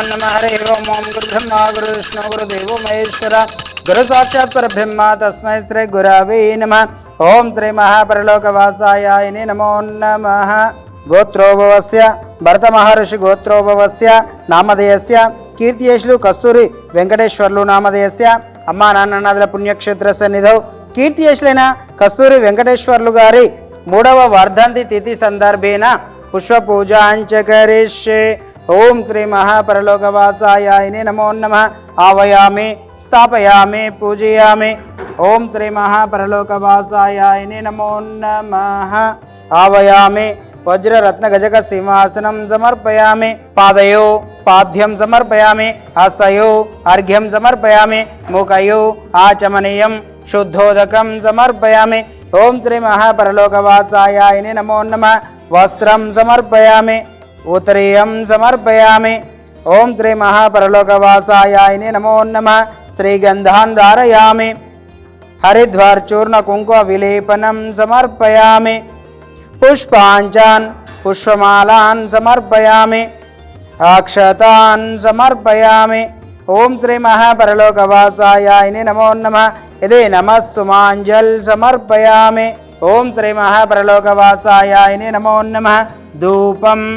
नमः हरि ओम ओम गुरुब्रह्मा गुरुविष्णु गुरुदेवो महेश्वर गुरु साक्षात् परब्रह्म तस्मै श्री गुरवे नमः। ओम श्री महापरलोकवासाय नमो नमः। गोत्रोभवस्य भरत महर्षि गोत्रोभवस्य नामधेयस्य कीर्तियेषु कस्तूरी वेंकटेश्वर्लु नामधेयस्य अम्मा नान्ननादुल पुण्यक्षेत्र सन्निधौ कीर्तियेषुलैन कस्तूरी वेंकटेश्वर्लु गारी मूडव वर्धंति तिथि संदर्भेन पुष्प पूजांच करिष्ये। ओम श्री महापरलोकवासाय नमो नमः। आवयामि स्थापयामि पूजयामि। ओम श्री महापरलोकवासाय नमो नमः। आवयामि वज्ररत्न गजक सिंहासनं समर्पयामि। पादयो पाद्यं समर्पयामि। हस्तयो अर्घ्यं समर्पयामि। मुखयो आचमनीयं शुद्धोदकं समर्पयामि। ओम श्री महापरलोकवासाय नमो नमः। वस्त्रं समर्पयामि। उत्तरीयं समर्पयामि। ओम श्री महापरलोकवासाय नमो नमः। श्रीगन्धान् धारयामि। हरिद्वारचूर्ण कुङ्कुम विलेपनं समर्पयामि। पुष्पाञ्चान् पुष्पमालान् समर्पयामि। अक्षतान् समर्पयामि। ओम श्री महापरलोकवासाय नमो नमः। यदि नमः सुमाञ्जल समर्पयामि। ओम श्री महापरलोकवासाय नमो नमः। धूपम्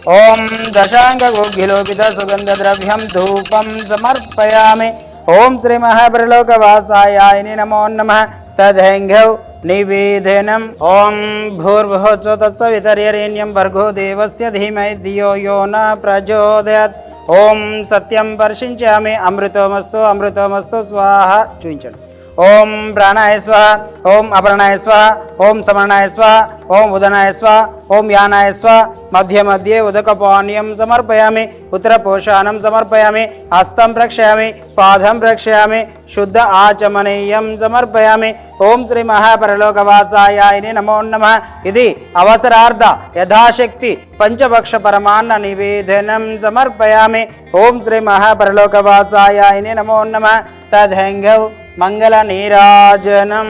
ओम दशांगोग्गिलोपित सुगंधद्रव्यं धूपं समर्पयामि। ओम श्री महापरलोकवासाय नमो नमः। तदैङ्घ्यौ निवेदनम्। ओम भूर्भुवः स्वः तत्सवितुर्वरेण्यं भर्गो देवस्य धीमहि धियो यो न प्रचोदयात्। ओम सत्यं वर्षिंचामि। अमृतमस्तु अमृतमस्तु स्वाहा చూయించండి। ओम प्राणाय स्वाहा। ओम अपर्णाय स्वाहा। ओम समर्णाय स्वाहा। ओम उदनाय स्वाहा। ओम यानाय स्वाहा। मध्ये मध्ये उदकपानीयं समर्पयामि। उत्तरपोषाणं समर्पयामि। हस्तं प्रक्षामि। पादं प्रक्षामि। शुद्ध आचमनीयं समर्पयामि। ओम श्री महापरलोकवासाय नमो नमः। इति अवसरार्थ यथाशक्ति पंचभक्ष परमान्न निवेदनं समर्पयामि। ओम श्री महापरलोकवासाय नमो नमः। तदैङ्घ्यौ मंगल नीराजनम्।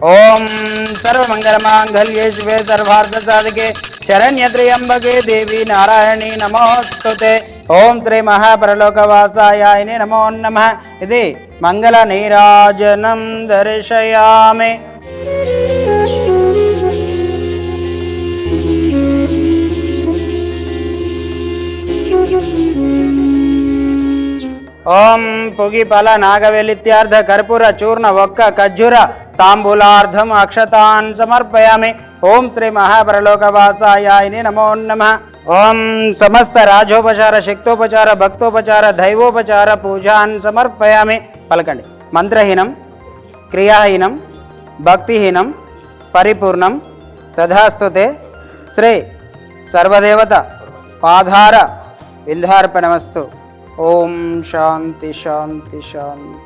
ओम सर्वमंगलमांगल्ये शिवे सर्वार्थसाधके शरण्ये त्र्यंबके देवी नारायणी नमोस्तुते। ओम श्री महापरलोकवासाय नमो नमः। इति मंगल नीराजनं दर्शयामि। ओम पुगिफल नागवेलित्यार्ध कर्पूर चूर्ण वक्क खज्जूर तांबूलार्धम अक्षतान् समर्पयामि। ओम श्री महापरलोकवासाय नमो नमः। ओम समस्त राजोपचार शक्तोपचार भक्तोपचार दैवोपचार पूजान् समर्पयामि। पलकंడి। मंत्रहीनं क्रियाहीनं भक्तिहीनं परिपूर्णं तथास्तुते। श्री सर्वदेवता पाधार विन्धार्पणमस्तु। ओम शांति शांति शांति।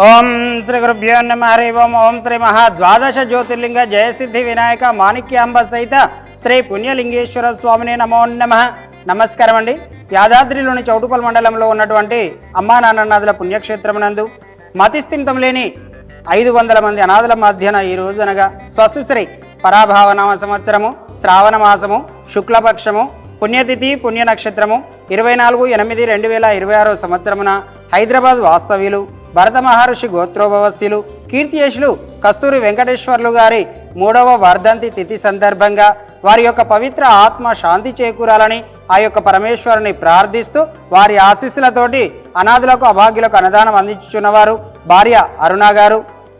ओम श्री गुरुभ्यो नमः हरि ओम। ओम श्री महाद्वादश ज्योतिर्लिंग जय सिद्धि विनायक माणिक्यांब सहित श्री पुण्यलिंगेश्वर स्वामिने नमो नमः। నమస్కారం అండి। యాదాద్రిలోని చౌటుపల్ మండలంలో ఉన్నటువంటి అమ్మా నాన్ననాథుల పుణ్యక్షేత్రమునందు మతిస్థిమితం లేని 500 మంది అనాథుల మధ్యన ఈ రోజు అనగా స్వస్తి శ్రీ పరాభావనామ సంవత్సరము శ్రావణ మాసము శుక్లపక్షము పుణ్యతిథి పుణ్య నక్షత్రము 24/8/2026 సంవత్సరమున హైదరాబాద్ వాస్తవ్యులు భరత మహర్షి గోత్రోభవస్యులు కీర్తియేషులు కస్తూరి వెంకటేశ్వర్లు గారి 3వ వర్ధంతి తిథి సందర్భంగా వారి యొక్క పవిత్ర ఆత్మ శాంతి చేకూరాలని ఆ యొక్క పరమేశ్వరుని ప్రార్థిస్తూ వారి ఆశీస్సులతోటి అనాథులకు అభాగ్యులకు అన్నదానం అందించుచున్నవారు భార్య అరుణ గారు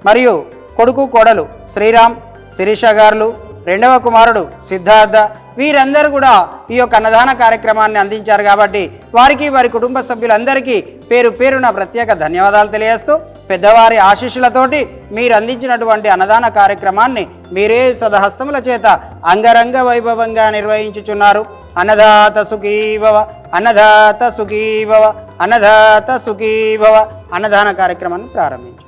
మరియు కొడుకు కోడలు శ్రీరామ్ శిరీష గారు, రెండవ కుమారుడు సిద్ధార్థ, వీరందరూ కూడా ఈ యొక్క అన్నదాన కార్యక్రమాన్ని అందించారు కాబట్టి వారికి వారి కుటుంబ సభ్యులందరికీ పేరు పేరున ప్రత్యేక ధన్యవాదాలు తెలియజేస్తూ పెద్దవారి ఆశీస్సులతోటి మీరు అందించినటువంటి అన్నదాన కార్యక్రమాన్ని మీరే స్వదహస్తముల చేత అంగరంగ వైభవంగా నిర్వహించుచున్నారు. అన్నదాత సుఖీభవ, అన్నదాత సుఖీభవ, అన్నదాత సుఖీభవ. అన్నదాన కార్యక్రమాన్ని ప్రారంభించారు.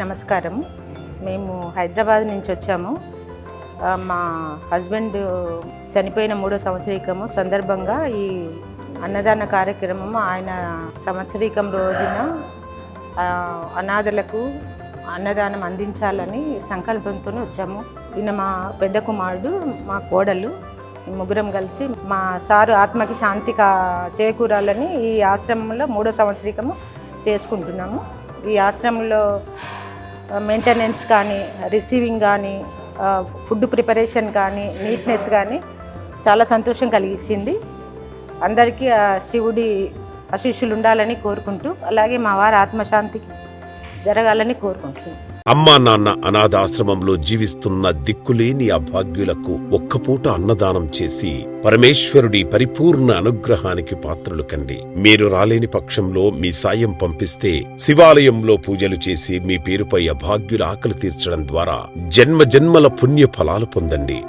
నమస్కారం. మేము హైదరాబాద్ నుంచి వచ్చాము. మా హస్బెండ్ చనిపోయిన 3వ సంవత్సరీకము సందర్భంగా ఈ అన్నదాన కార్యక్రమము ఆయన సంవత్సరీకం రోజున అనాథలకు అన్నదానం అందించాలని సంకల్పంతో వచ్చాము. ఈయన మా పెద్ద కుమారుడు, మా కోడలు, ముగ్గురం కలిసి మా సారు ఆత్మకి శాంతి చేకూరాలని ఈ ఆశ్రమంలో 3వ సంవత్సరికము చేసుకుంటున్నాము. ఈ ఆశ్రమంలో మెయింటెనెన్స్ కానీ, రిసీవింగ్ కానీ, ఫుడ్ ప్రిపరేషన్ కానీ, నీట్నెస్ కానీ చాలా సంతోషం కలిగించింది. అందరికీ ఆ శివుడి ఆశీస్సులు ఉండాలని కోరుకుంటూ, అలాగే మా వారి ఆత్మశాంతికి జరగాలని కోరుకుంటున్నాం. అమ్మా నాన్న అనాథాశ్రమంలో జీవిస్తున్న దిక్కులేని అభాగ్యులకు ఒక్కపూట అన్నదానం చేసి పరమేశ్వరుడి పరిపూర్ణ అనుగ్రహానికి పాత్రులు కండి. మీరు రాలేని పక్షంలో మీ సాయం పంపిస్తే శివాలయంలో పూజలు చేసి మీ పేరుపై అభాగ్యుల ఆకలి తీర్చడం ద్వారా జన్మ జన్మల పుణ్య ఫలాలు పొందండి.